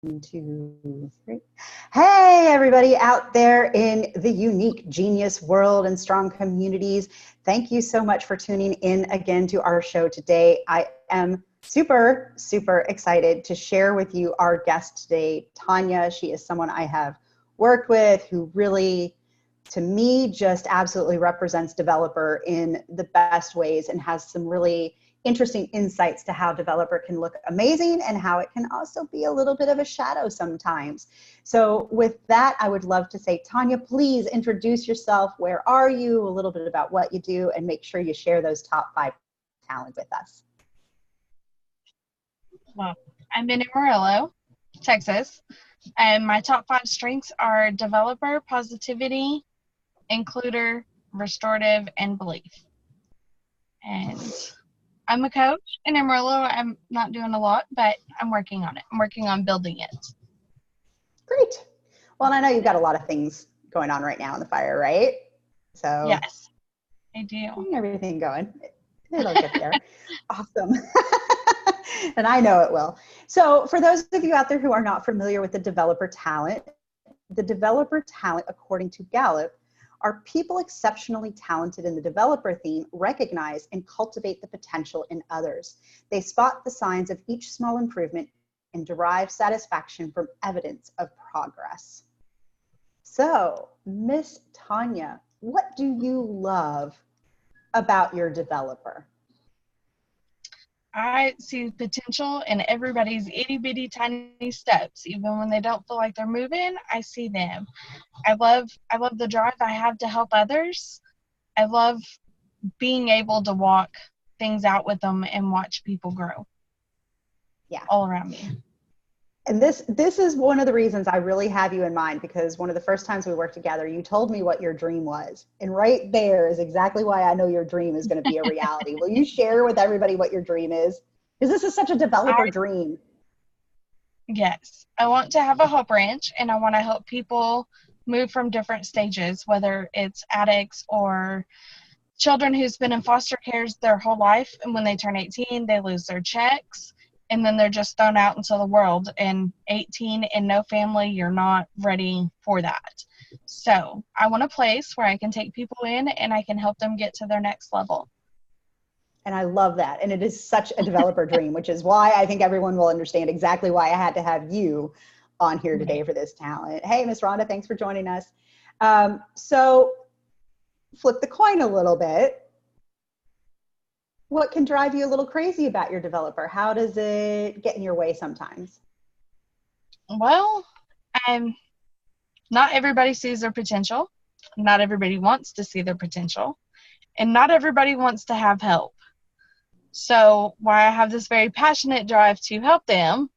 2, 3. Hey, everybody out there in the unique genius world and strong communities. Thank you so much for tuning in again to our show today. I am super, super excited to share with you our guest today, Tonia. She is someone I have worked with who really, to me, just absolutely represents developer in the best ways and has some really interesting insights to how developer can look amazing and how it can also be a little bit of a shadow sometimes. So with that, I would love to say, Tonia, please introduce yourself. Where are you? A little bit about what you do, and make sure you share those top 5 talents with us. Well, I'm in Amarillo, Texas, and my top 5 strengths are developer, positivity, includer, restorative, and belief. And I'm a coach in Amarillo. I'm not doing a lot, but I'm working on it. I'm working on building it. Great. Well, and I know you've got a lot of things going on right now in the fire, right? So yes, I do. Everything going. It'll get there. Awesome. And I know it will. So for those of you out there who are not familiar with the developer talent, according to Gallup, are people exceptionally talented in the developer theme recognize and cultivate the potential in others. They spot the signs of each small improvement and derive satisfaction from evidence of progress. So, Miss Tonia, what do you love about your developer? I see potential in everybody's itty bitty tiny steps. Even when they don't feel like they're moving, I see them. I love the drive I have to help others. I love being able to walk things out with them and watch people grow. Yeah. All around me. And this is one of the reasons I really have you in mind, because one of the first times we worked together, you told me what your dream was. And right there is exactly why I know your dream is going to be a reality. Will you share with everybody what your dream is? Because this is such a developer dream. Yes. I want to have a help ranch, and I want to help people move from different stages, whether it's addicts or children who's been in foster cares their whole life, and when they turn 18, they lose their checks. And then they're just thrown out into the world. And 18 and no family, you're not ready for that. So I want a place where I can take people in and I can help them get to their next level. And I love that. And it is such a developer dream, which is why I think everyone will understand exactly why I had to have you on here today for this talent. Hey, Miss Rhonda, thanks for joining us. So flip the coin a little bit. What can drive you a little crazy about your developer? How does it get in your way sometimes? Well, not everybody sees their potential. Not everybody wants to see their potential. And not everybody wants to have help. So while I have this very passionate drive to help them,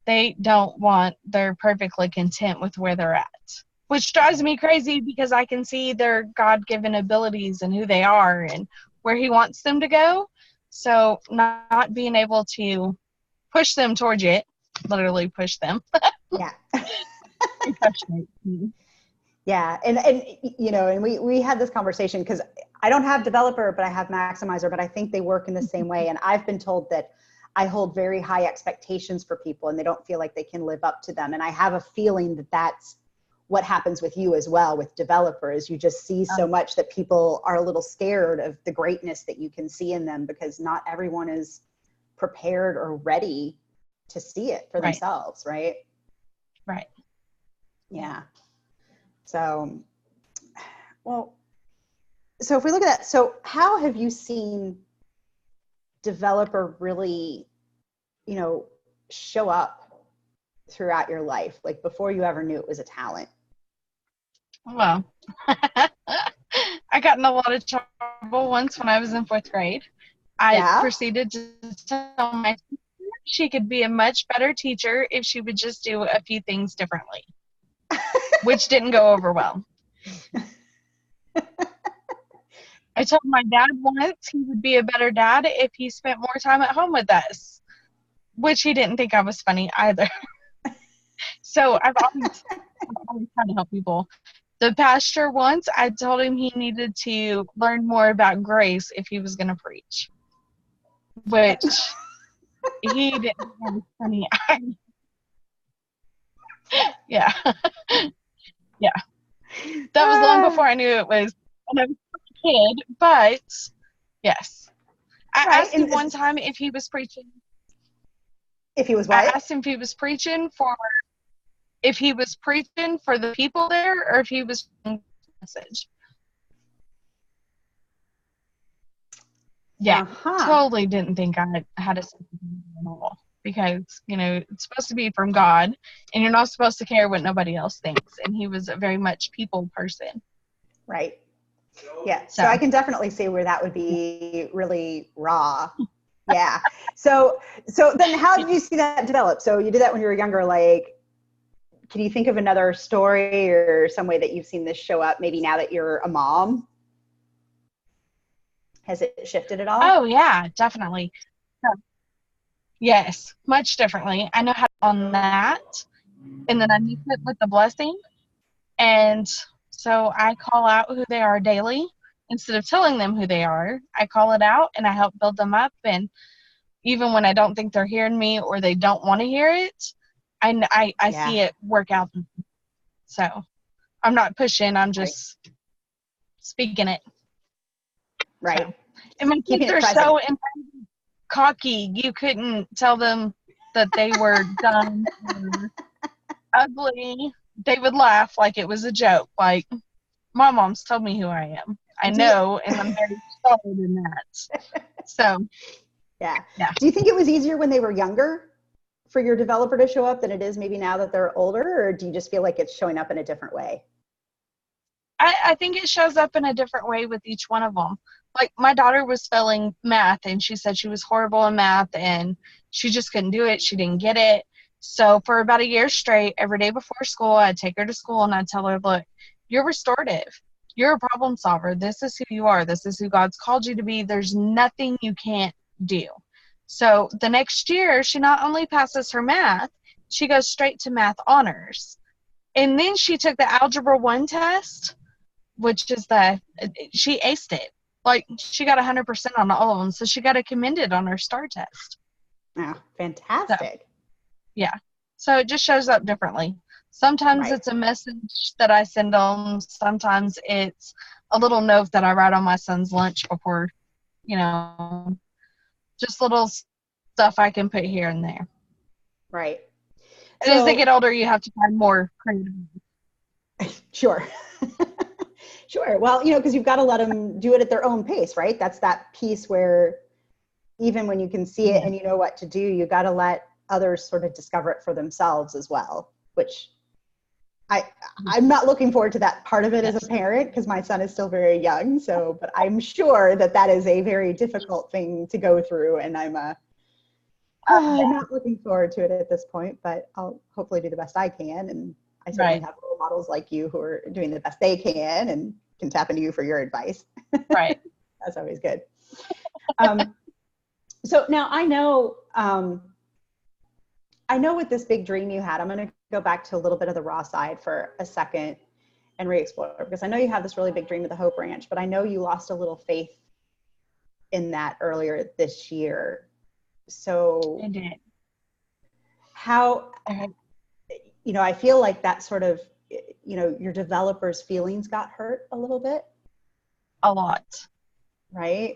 they're perfectly content with where they're at. Which drives me crazy because I can see their God-given abilities and who they are and where he wants them to go. So not being able to push them towards it, literally push them. Yeah. Yeah. And you know, and we had this conversation because I don't have developer, but I have maximizer, but I think they work in the same way. And I've been told that I hold very high expectations for people and they don't feel like they can live up to them. And I have a feeling that that's what happens with you as well with developers. You just see so much that people are a little scared of the greatness that you can see in them because not everyone is prepared or ready to see it for themselves, right? Right. Yeah. So, well, so if we look at that, so how have you seen developer really, you know, show up throughout your life, like before you ever knew it was a talent? Well, I got in a lot of trouble once when I was in 4th grade. I proceeded to tell my teacher she could be a much better teacher if she would just do a few things differently, which didn't go over well. I told my dad once he would be a better dad if he spent more time at home with us, which he didn't think I was funny either. So I've always tried to help people. The pastor once, I told him he needed to learn more about grace if he was going to preach, which he didn't think I was funny either. Yeah. Yeah. That was long before I knew it was when I was a kid, but yes. I Right. asked And him one time if he was preaching. if he was I what? asked him if he was preaching for the people there or if he was preaching the message. Yeah, Uh-huh. totally didn't think I had a sense of humor at all because, it's supposed to be from God and you're not supposed to care what nobody else thinks. And he was a very much people person. Right. Yeah. So I So, can definitely see where that would be really raw. Yeah. So then how did you see that develop? So you did that when you were younger. Like, can you think of another story or some way that you've seen this show up maybe now that you're a mom? Has it shifted at all? oh, yeah, definitely. So, yes, much differently. I know how to on that. And then I mix it with the blessing. And so I call out who they are daily. Instead of telling them who they are, I call it out and I help build them up. And even when I don't think they're hearing me or they don't want to hear it, I Yeah. see it work out. So I'm not pushing, I'm Right. just speaking it. So, Right. and my Keeping kids it are present. so cocky, you couldn't tell them that they were dumb or ugly. They would laugh like it was a joke. Like, my mom's told me who I am. I Do you, know, and I'm very solid in that. So, yeah. yeah. Do you think it was easier when they were younger for your developer to show up than it is maybe now that they're older, or do you just feel like it's showing up in a different way? I think it shows up in a different way with each one of them. Like, my daughter was failing math, and she said she was horrible in math, and she just couldn't do it. She didn't get it. So, for about a year straight, every day before school, I'd take her to school, and I'd tell her, look, you're restorative. You're a problem solver. This is who you are. This is who God's called you to be. There's nothing you can't do. So, the next year, she not only passes her math, she goes straight to math honors. And then she took the Algebra 1 test, which is she aced it. Like, she got 100% on all of them, so she got a commended on her STAR test. Oh, So, fantastic. yeah. So it just shows up differently. Sometimes Right. it's a message that I send them. Sometimes it's a little note that I write on my son's lunch before, just little stuff I can put here and there. Right. And as they So, get older, you have to find more creative. sure. Sure. Well, because you've got to let them do it at their own pace, right? That's that piece where even when you can see it Yeah. and you know what to do, you got to let others sort of discover it for themselves as well, which I'm not looking forward to that part of it as a Yes. parent because my son is still very young. So, but I'm sure that is a very difficult thing to go through. And I'm not looking forward to it at this point, but I'll hopefully do the best I can. And I certainly Right. have role models like you who are doing the best they can and can tap into you for your advice. Right. That's always good. So now I know with this big dream you had, I'm going to go back to a little bit of the raw side for a second and re-explore, because I know you have this really big dream of the Hope Ranch, but I know you lost a little faith in that earlier this year. So I did. how, Okay. I feel like that sort of, your developers' feelings got hurt a little bit, A lot. right?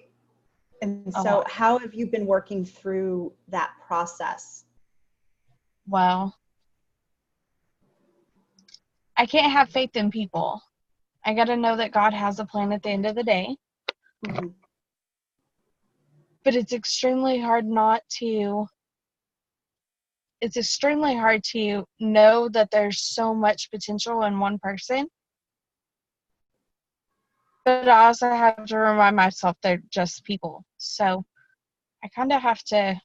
And A so lot. how have you been working through that process? Well, I can't have faith in people. I got to know that God has a plan at the end of the day. Mm-hmm. But it's extremely hard to know that there's so much potential in one person. But I also have to remind myself they're just people. So I kind of have to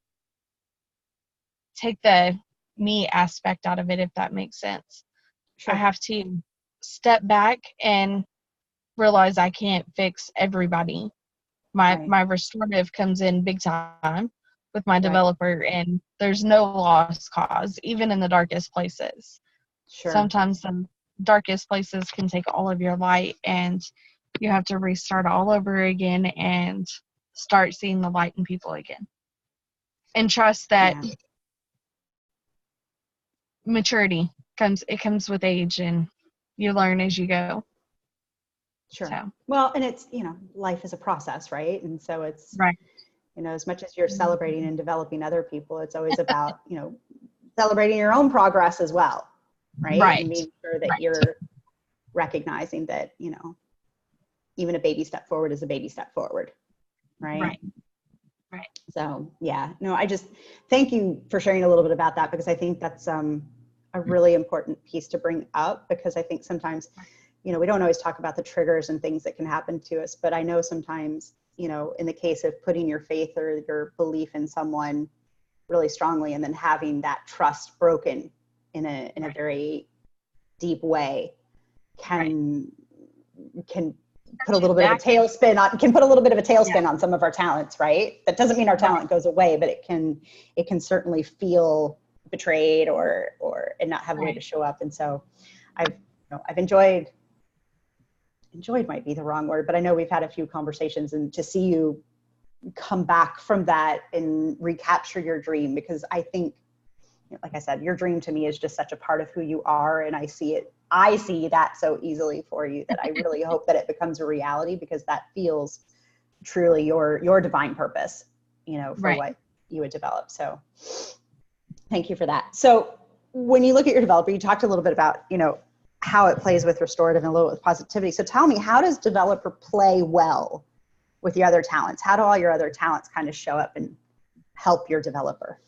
take the me aspect out of it, if that makes sense. I Sure. have to step back and realize I can't fix everybody. Right. My restorative comes in big time with my Right. developer, and there's no lost cause, even in the darkest places. Sure. Sometimes the darkest places can take all of your light, and you have to restart all over again and start seeing the light in people again. And trust that Yeah. maturity comes with age, and you learn as you go. Sure. So. Well, and it's, life is a process, right? And so it's, Right. as much as you're celebrating and developing other people, it's always about, celebrating your own progress as well, right? Right. And making sure that Right. you're recognizing that, even a baby step forward is a baby step forward, right? Right. Right. So yeah, no, I just thank you for sharing a little bit about that, because I think that's a really important piece to bring up, because I think sometimes, we don't always talk about the triggers and things that can happen to us, but I know sometimes, in the case of putting your faith or your belief in someone really strongly and then having that trust broken in a very deep way can put a little bit of a tailspin on some of our talents, right? That doesn't mean our talent goes away, but it can certainly feel betrayed or and not have a way to show up. And so I've enjoyed might be the wrong word, but I know we've had a few conversations, and to see you come back from that and recapture your dream, because I think, like I said, your dream to me is just such a part of who you are, and I see that so easily for you that I really hope that it becomes a reality, because that feels truly your divine purpose, for what you would develop. So thank you for that. So when you look at your developer, you talked a little bit about, how it plays with restorative and a little with positivity. So tell me, how does developer play well with your other talents? How do all your other talents kind of show up and help your developer?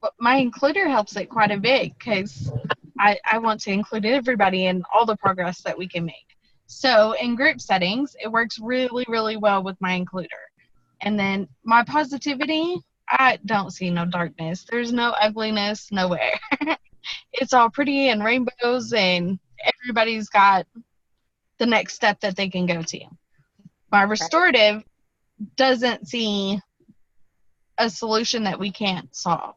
Well, my includer helps it quite a bit, because I want to include everybody in all the progress that we can make. So in group settings, it works really, really well with my includer. And then my positivity, I don't see no darkness. There's no ugliness nowhere. It's all pretty and rainbows, and everybody's got the next step that they can go to. My restorative doesn't see a solution that we can't solve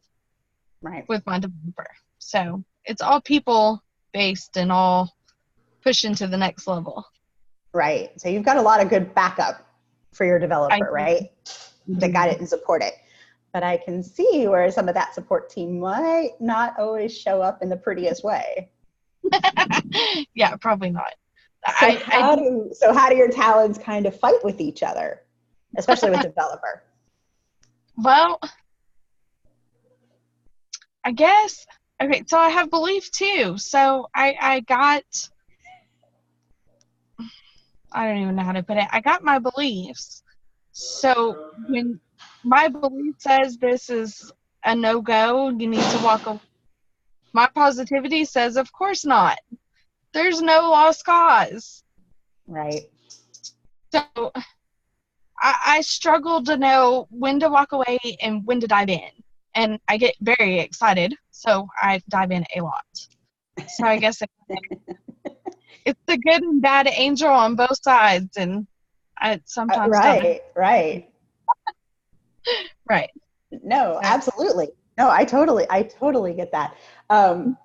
with my developer. So it's all people based and all pushing to the next level. Right. So you've got a lot of good backup for your developer, right? To guide it and support it. But I can see where some of that support team might not always show up in the prettiest way. Yeah, probably not. So how do your talents kind of fight with each other, especially with developer? Well, I guess, okay, so I have belief too. So I don't even know how to put it. I got my beliefs. So when my belief says this is a no-go, you need to walk away, my positivity says, of course not. There's no lost cause. Right. So I struggle to know when to walk away and when to dive in. And I get very excited, so I dive in a lot. So I guess it's the good and bad angel on both sides, and I sometimes right. No, So. absolutely. No, I totally get that. And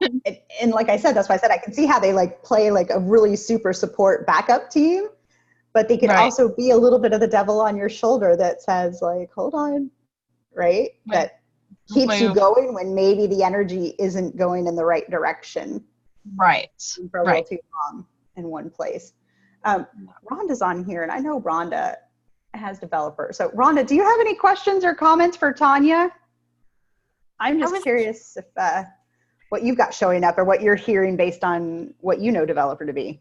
like I said, that's why I said I can see how they play a really super support backup team, but they can also be a little bit of the devil on your shoulder that says hold on, right? That keeps you going when maybe the energy isn't going in the right direction. Right. For a little too long in one place. Rhonda's on here, and I know Rhonda has developers. So Rhonda, do you have any questions or comments for Tonia? I'm just curious if what you've got showing up or what you're hearing based on what you know developer to be.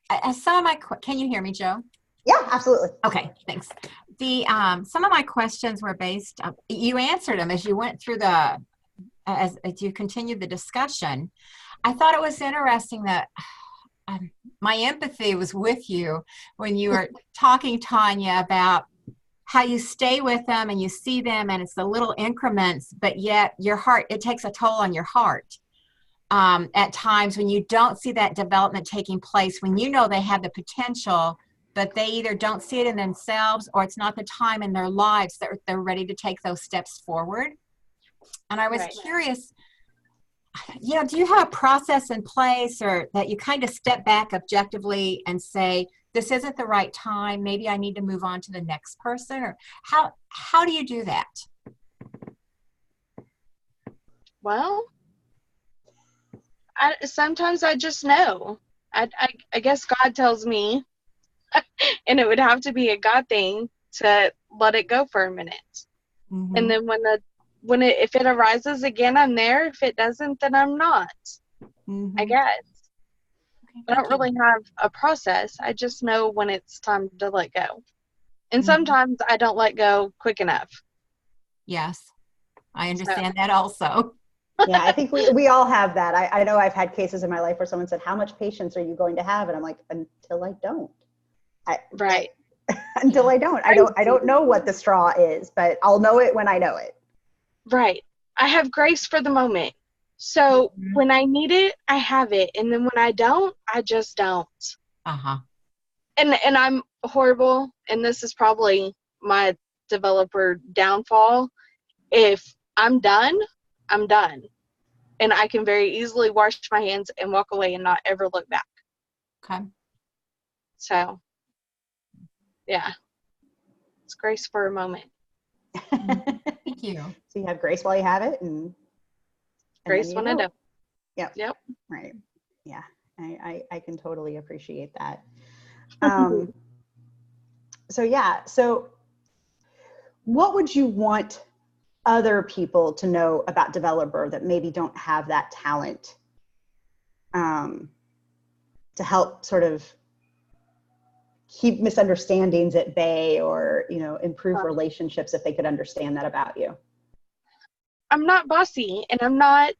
Can you hear me, Joe? Yeah, absolutely. Okay, thanks. Some of my questions were based, you answered them as you went through as you continued the discussion. I thought it was interesting that my empathy was with you when you were talking, Tonia, about how you stay with them and you see them and it's the little increments, but yet your heart, it takes a toll on your heart at times when you don't see that development taking place, when you know they have the potential, but they either don't see it in themselves or it's not the time in their lives that they're ready to take those steps forward. And I was curious, do you have a process in place, or that you kind of step back objectively and say, this isn't the right time, maybe I need to move on to the next person? Or how do you do that? Well, Sometimes I just know. I guess God tells me, and it would have to be a God thing to let it go for a minute. Mm-hmm. And then if it arises again, I'm there. If it doesn't, then I'm not. Mm-hmm. I guess. Okay, I don't really have a process. I just know when it's time to let go. And Mm-hmm. sometimes I don't let go quick enough. Yes, I understand that also. Yeah, I think we all have that. I know I've had cases in my life where someone said, how much patience are you going to have? And I'm like, until I don't. Right. Until I don't. I don't know what the straw is, but I'll know it when I know it. Right. I have grace for the moment. So Mm-hmm. when I need it, I have it. And then when I don't, I just don't. Uh-huh. And I'm horrible. And this is probably my developer downfall. If I'm done, I'm done. And I can very easily wash my hands and walk away and not ever look back. Okay. So, yeah. It's grace for a moment. Thank you. So you have grace while you have it, and Grace when I don't. Yep. Right. Yeah. I can totally appreciate that. So what would you want other people to know about developer that maybe don't have that talent, to help sort of keep misunderstandings at bay, or, improve relationships if they could understand that about you? I'm not bossy, and I'm not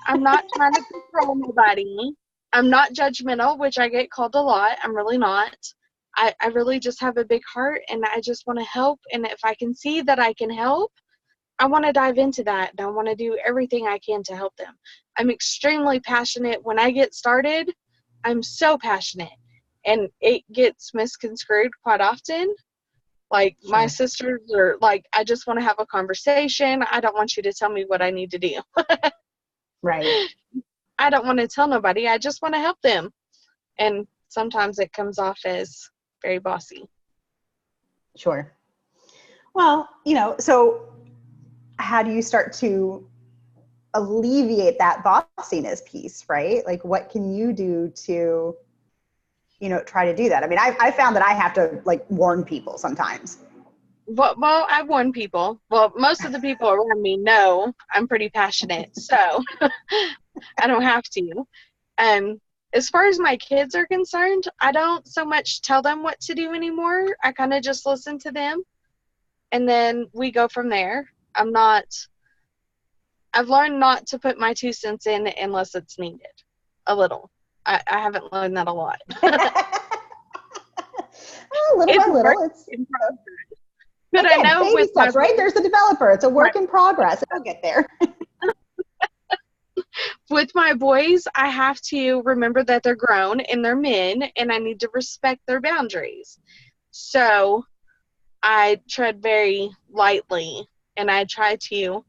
trying to control nobody. I'm not judgmental, which I get called a lot. I'm really not. I really just have a big heart, and I just want to help. And if I can see that I can help, I want to dive into that, and I want to do everything I can to help them. I'm extremely passionate. When I get started, I'm so passionate, and it gets misconstrued quite often. Like, Sure. my sisters are like, I just want to have a conversation. I don't want you to tell me what I need to do. Right. I don't want to tell nobody. I just want to help them. And sometimes it comes off as very bossy. Sure. Well, so how do you start to alleviate that bossiness piece, right? Like, what can you do to, try to do that? I mean, I found that I have to, like, warn people sometimes. Well, I warn people. Well, most of the people around me know I'm pretty passionate, so I don't have to. As far as my kids are concerned, I don't so much tell them what to do anymore. I kind of just listen to them, and then we go from there. I've learned not to put my 2 cents in unless it's needed. A little. I haven't learned that a lot. Little by little. It's but again, I know baby with steps, right? There's the developer. It's a work in progress. It'll get there. With my boys, I have to remember that they're grown and they're men, and I need to respect their boundaries. So I tread very lightly, and I try to.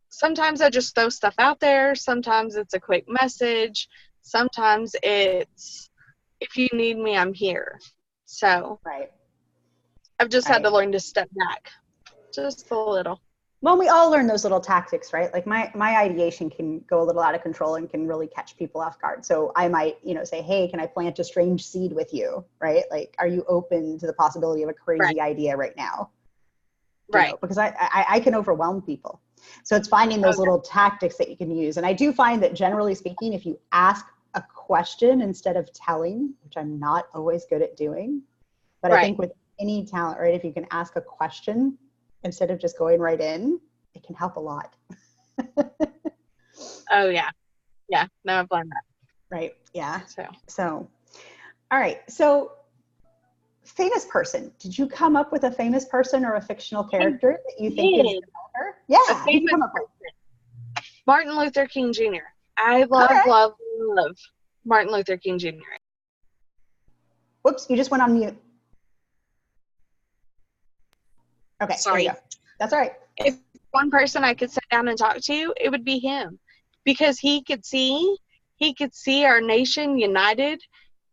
Sometimes I just throw stuff out there. Sometimes it's a quick message. Sometimes it's, if you need me, I'm here. So Right. I've just had to learn to step back just a little. Well, we all learn those little tactics, right? Like my ideation can go a little out of control and can really catch people off guard. So I might, say, hey, can I plant a strange seed with you? Right? Like, are you open to the possibility of a crazy idea right now? Right. Because I can overwhelm people. So it's finding those little tactics that you can use. And I do find that, generally speaking, if you ask a question instead of telling, which I'm not always good at doing, but I think with any talent, right, if you can ask a question instead of just going right in, it can help a lot. Oh, yeah. Yeah. No, I've learned that. Right. Yeah. So, all right. So, famous person. Did you come up with a famous person or a fictional character that you think is developer? Yeah. A famous person. Martin Luther King Jr. I love Martin Luther King Jr. Whoops, you just went on mute. Okay, Sorry. there you go. That's all right. If one person I could sit down and talk to, it would be him, because he could see our nation united,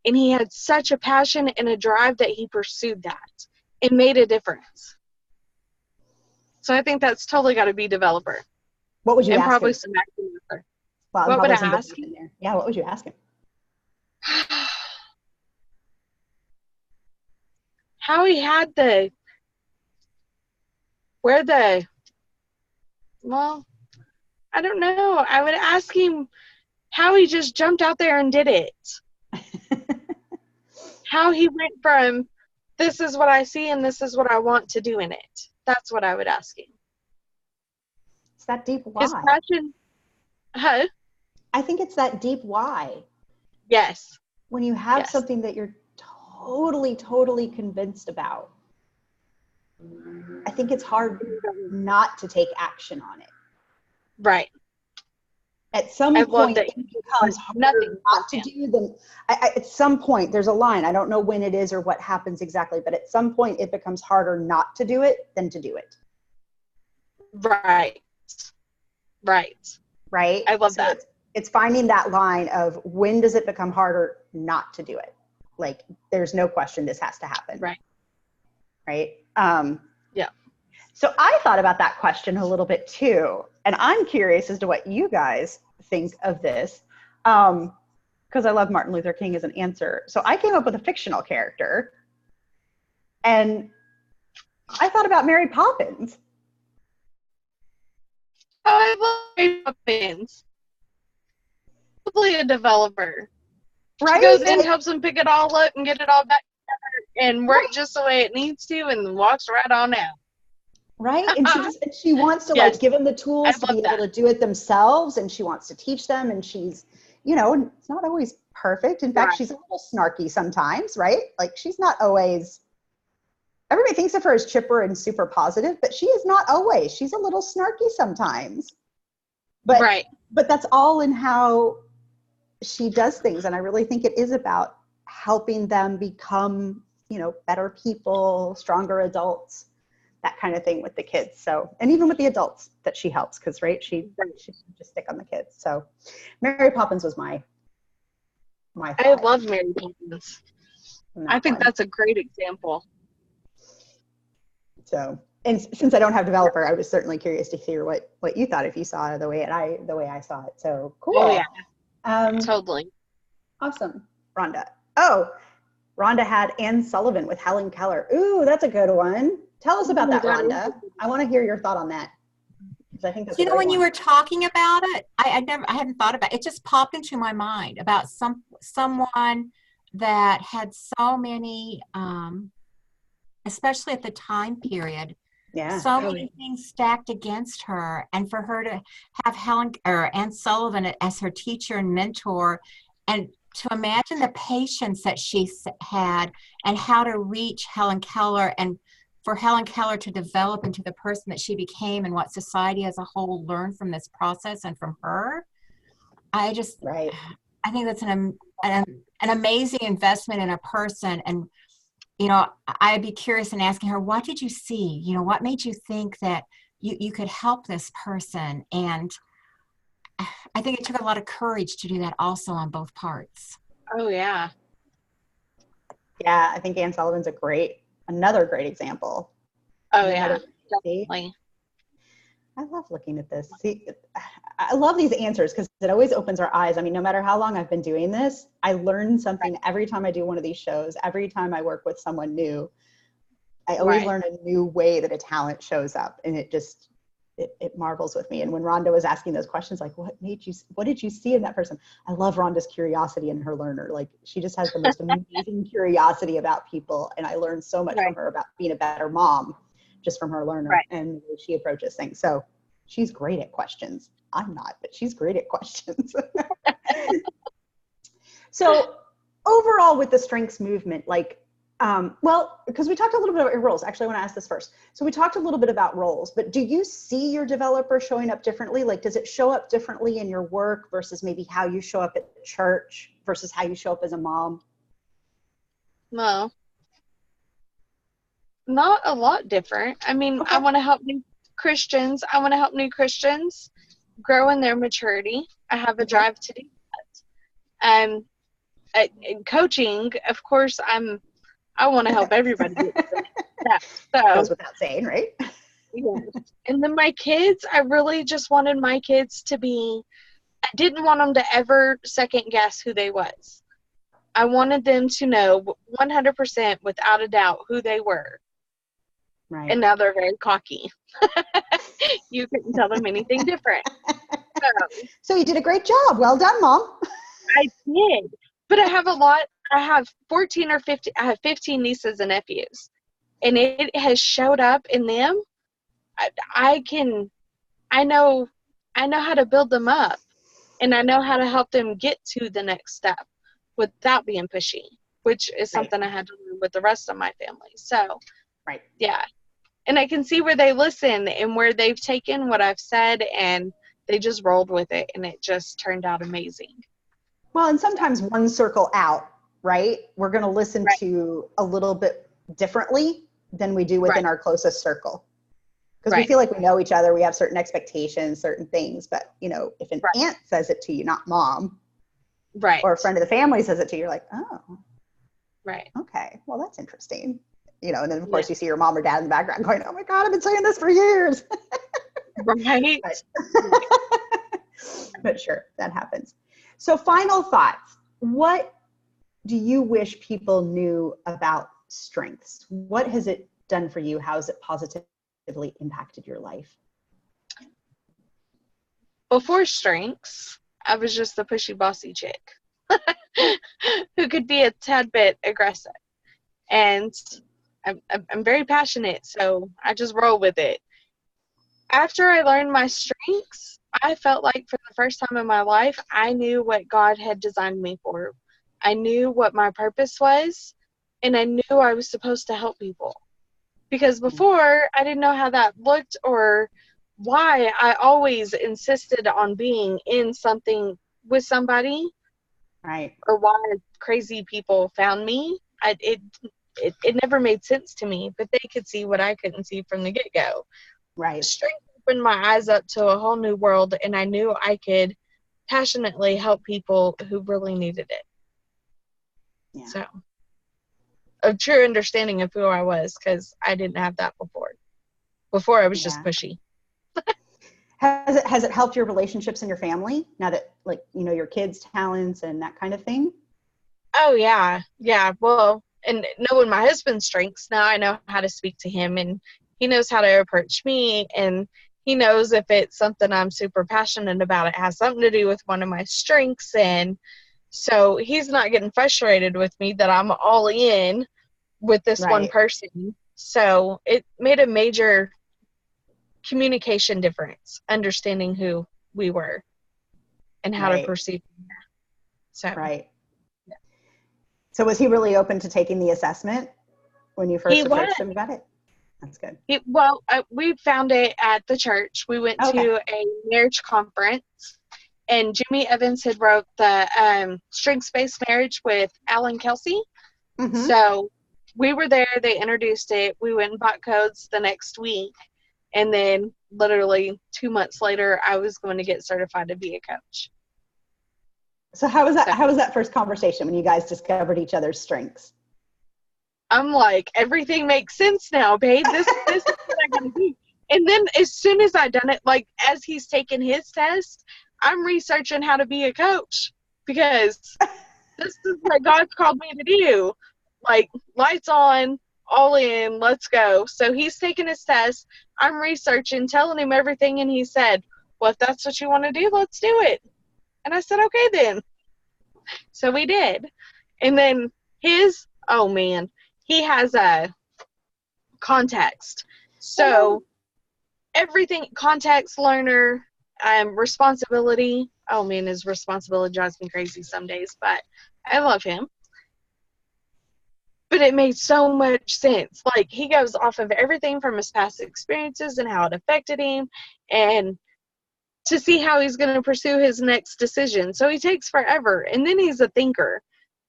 and he had such a passion and a drive that he pursued that. It made a difference. So I think that's totally got to be developer. What would you and ask probably him? some acting with her. Well, and What would probably I some good ask stuff him? in there. Yeah, what would you ask him? How he had well, I don't know. I would ask him how he just jumped out there and did it. How he went from, this is what I see and this is what I want to do in it. That's what I would ask him. It's that deep His why. passion. Huh? I think it's that deep why. Yes. When you have Yes. something that you're totally convinced about, I think it's hard not to take action on it. Right. At some I love point, that it becomes harder nothing not to do than, at some point, there's a line. I don't know when it is or what happens exactly, but at some point, it becomes harder not to do it than to do it. Right. Right. Right? I love So that. it's finding that line of when does it become harder not to do it? Like, there's no question this has to happen. Right. Right? Yeah. So I thought about that question a little bit too. And I'm curious as to what you guys think of this. Because I love Martin Luther King as an answer. So I came up with a fictional character. And I thought about Mary Poppins. Oh, I love Mary Poppins. Probably a developer. Right? She goes in, helps them pick it all up and get it all back together and work just the way it needs to and walks right on out. Right? And she wants to Yes. like give them the tools to love be able to do it themselves. And she wants to teach them. And she's, you know, it's not always perfect. In fact, Right. she's a little snarky sometimes, right? Like she's not always, everybody thinks of her as chipper and super positive, but she is not always. She's a little snarky sometimes. But, Right. but that's all in how she does things. And I really think it is about helping them become, you know, better people, stronger adults, that kind of thing with the kids. So, and even with the adults that she helps, because right, she just stick on the kids. So Mary Poppins was my I thought love Mary Poppins. on I that think one. that's a great example. So, and since I don't have developer, I was certainly curious to hear what you thought if you saw it the way I saw it. So cool. Oh, yeah. Totally. Awesome. Rhonda. Oh, Rhonda had Anne Sullivan with Helen Keller. Ooh, that's a good one. Tell us about that, Rhonda. I want to hear your thought on that. Because I think that's when you were talking about it, I hadn't thought about it. It just popped into my mind about someone that had so many, especially at the time period, so many things stacked against her, and for her to have Anne Sullivan as her teacher and mentor, and to imagine the patience that she had and how to reach Helen Keller, and for Helen Keller to develop into the person that she became and what society as a whole learned from this process and from her. I think that's an amazing investment in a person. And, you know, I'd be curious in asking her, what did you see? You know, what made you think that you could help this person? And I think it took a lot of courage to do that also on both parts. Oh, yeah. Yeah, I think Anne Sullivan's another great example. Oh, yeah, definitely. I love looking at this. See, I love these answers because it always opens our eyes. I mean, no matter how long I've been doing this, I learn something every time I do one of these shows. Every time I work with someone new, I always learn a new way that a talent shows up, and it marvels with me. And when Rhonda was asking those questions, like, what did you see in that person? I love Rhonda's curiosity and her learner. Like, she just has the most amazing curiosity about people. And I learned so much from her about being a better mom, just from her learner and the way she approaches things. So she's great at questions. I'm not, but she's great at questions. So overall with the strengths movement, like, because we talked a little bit about your roles. Actually, I want to ask this first. So we talked a little bit about roles, but do you see your developer showing up differently? Like, does it show up differently in your work versus maybe how you show up at church versus how you show up as a mom? No, not a lot different. I mean, I want to help new Christians. I want to help new Christians grow in their maturity. I have a drive to do that. In coaching, of course, I want to help everybody get that. So goes without saying, right? Yeah. And then my kids, I really just wanted my kids to be I didn't want them to ever second guess who they was. I wanted them to know 100% without a doubt who they were. Right. And now they're very cocky. You couldn't tell them anything different. So you did a great job. Well done, Mom. I did. But I have a lot. I have 14 or 15. I have 15 nieces and nephews. And it has showed up in them. I know how to build them up. And I know how to help them get to the next step without being pushy, which is something I had to learn with the rest of my family. So, yeah. And I can see where they listen and where they've taken what I've said and they just rolled with it, and it just turned out amazing. Well, and sometimes one circle out, right? We're going to listen to a little bit differently than we do within our closest circle. Because we feel like we know each other, we have certain expectations, certain things. But, you know, if an aunt says it to you, not mom, or a friend of the family says it to you, you're like, oh, okay, well, that's interesting. You know, and then, of course, you see your mom or dad in the background going, oh, my God, I've been saying this for years. Right. But sure, that happens. So final thoughts. What do you wish people knew about strengths? What has it done for you? How has it positively impacted your life? Before strengths, I was just a pushy, bossy chick who could be a tad bit aggressive. And I'm very passionate, so I just roll with it. After I learned my strengths, I felt like for the first time in my life, I knew what God had designed me for. I knew what my purpose was, and I knew I was supposed to help people. Because before, I didn't know how that looked or why I always insisted on being in something with somebody. Right. Or why crazy people found me. It never made sense to me, but they could see what I couldn't see from the get-go. Right. Strength opened my eyes up to a whole new world, and I knew I could passionately help people who really needed it. Yeah. So, a true understanding of who I was, because I didn't have that before. Before, I was just pushy. Has it helped your relationships in your family now that, like, you know, your kids' talents and that kind of thing? Oh, yeah. Yeah. Well, and knowing my husband's strengths, now I know how to speak to him, and he knows how to approach me, and he knows if it's something I'm super passionate about, it has something to do with one of my strengths. And so he's not getting frustrated with me that I'm all in with this one person. So it made a major communication difference, understanding who we were and how to perceive them. So, So was he really open to taking the assessment when you first approached him about it? That's good. We found it at the church. We went to a marriage conference, and Jimmy Evans had wrote the Strengths-Based Marriage with Alan Kelsey. Mm-hmm. So we were there. They introduced it. We went and bought codes the next week. And then literally 2 months later, I was going to get certified to be a coach. So how was that? How was that first conversation when you guys discovered each other's strengths? I'm like, everything makes sense now, babe. This is what I gotta do. And then as soon as I done it, like as he's taking his test, I'm researching how to be a coach, because this is what God's called me to do. Like, lights on, all in, let's go. So he's taking his test. I'm researching, telling him everything, and he said, well, if that's what you want to do, let's do it. And I said, okay, then. So we did. And then oh man, he has a context. So everything, context, learner, responsibility. Oh man, his responsibility drives me crazy some days, but I love him. But it made so much sense. Like, he goes off of everything from his past experiences and how it affected him, and to see how he's going to pursue his next decision. So he takes forever. And then he's a thinker.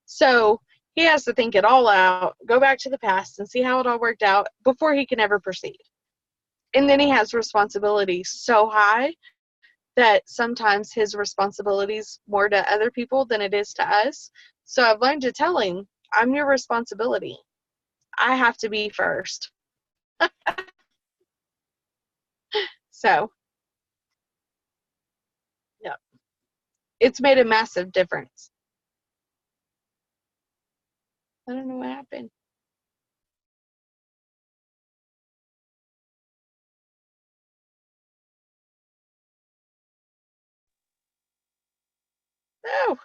So he has to think it all out, go back to the past and see how it all worked out before he can ever proceed. And then he has responsibilities so high that sometimes his responsibilities more to other people than it is to us. So I've learned to tell him, I'm your responsibility. I have to be first. So, yeah. it's made a massive difference. I don't know what happened. Oh,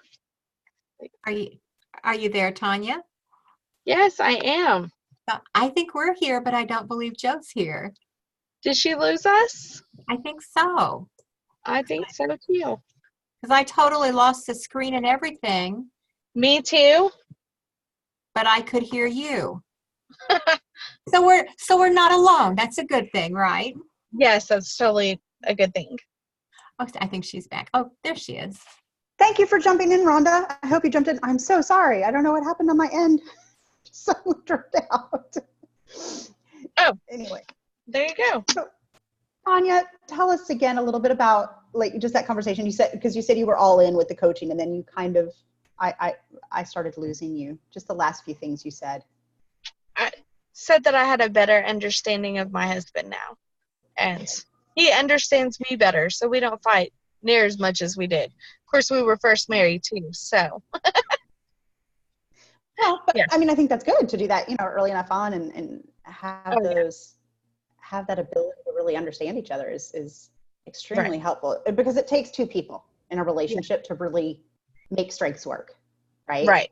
Are you there, Tonya? yes, I am. I think we're here, but I don't believe Joe's here. Did she lose us? I think so. I think so too. Because I totally lost the screen and everything, Me too. but I could hear you. So we're not alone. That's a good thing, right? Yes, that's totally a good thing. Oh, I think she's back. Oh, there she is. Thank you for jumping in, Rhonda. I hope you jumped in. I'm so sorry. I don't know what happened on my end. Someone dropped out. Oh, Anyway. there you go. So, Tonia, tell us again a little bit about like just that conversation you said, because you said you were all in with the coaching and then you kind of, I started losing you. Just the last few things you said. I said that I had a better understanding of my husband now. And he understands me better, so we don't fight near as much as we did. Of course, we were first married too, so. Well, but Yeah. I mean, I think that's good to do that, you know, early enough on and have have that ability to really understand each other is extremely helpful, because it takes two people in a relationship to really make strengths work, right?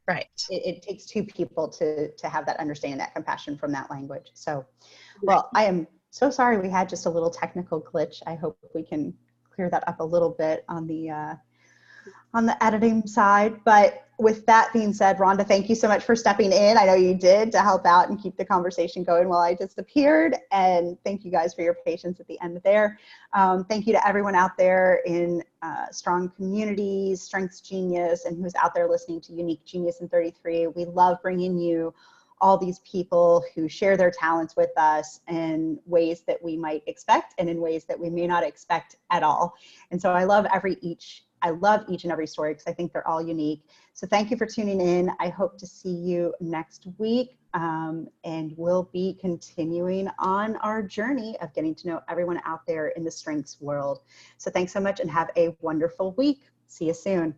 Right. It takes two people to have that understanding, that compassion from that language. So, well, I am so sorry we had just a little technical glitch. I hope we can clear that up a little bit on the editing side. But with that being said, Rhonda, thank you so much for stepping in. I know you did, to help out and keep the conversation going while I disappeared. And thank you guys for your patience at the end there. Thank you to everyone out there in Strong Communities, Strengths Genius, and who's out there listening to Unique Genius in 33. We love bringing you all these people who share their talents with us in ways that we might expect and in ways that we may not expect at all. And so I love each and every story because I think they're all unique. So thank you for tuning in. I hope to see you next week, and we'll be continuing on our journey of getting to know everyone out there in the strengths world. So thanks so much and have a wonderful week. See you soon.